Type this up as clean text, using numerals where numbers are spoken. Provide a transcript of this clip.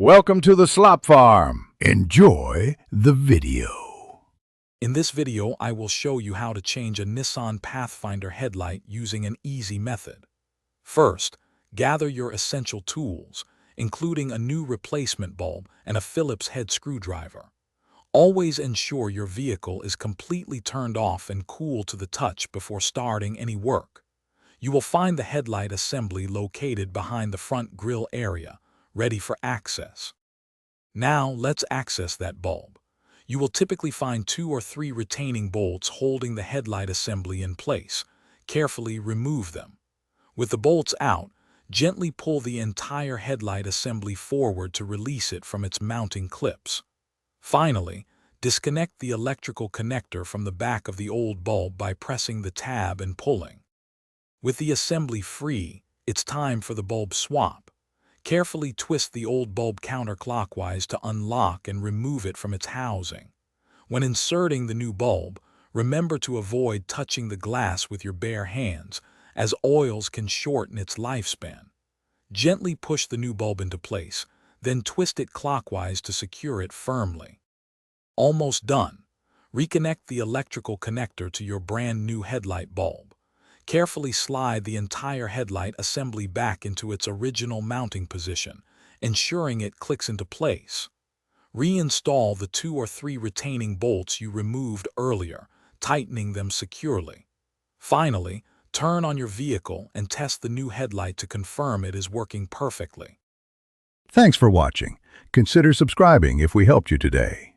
Welcome to the Slop Farm. Enjoy the video. In this video, I will show you how to change a Nissan Pathfinder headlight using an easy method. First, gather your essential tools, including a new replacement bulb and a Phillips head screwdriver. Always ensure your vehicle is completely turned off and cool to the touch before starting any work. You will find the headlight assembly located behind the front grille area, ready for access. Now let's access that bulb. You will typically find 2 or 3 retaining bolts holding the headlight assembly in place. Carefully remove them. With the bolts out, gently pull the entire headlight assembly forward to release it from its mounting clips. Finally, disconnect the electrical connector from the back of the old bulb by pressing the tab and pulling. With the assembly free, it's time for the bulb swap. Carefully twist the old bulb counterclockwise to unlock and remove it from its housing. When inserting the new bulb, remember to avoid touching the glass with your bare hands, as oils can shorten its lifespan. Gently push the new bulb into place, then twist it clockwise to secure it firmly. Almost done. Reconnect the electrical connector to your brand new headlight bulb. Carefully slide the entire headlight assembly back into its original mounting position, ensuring it clicks into place. Reinstall the 2 or 3 retaining bolts you removed earlier, tightening them securely. Finally, turn on your vehicle and test the new headlight to confirm it is working perfectly. Thanks for watching. Consider subscribing if we helped you today.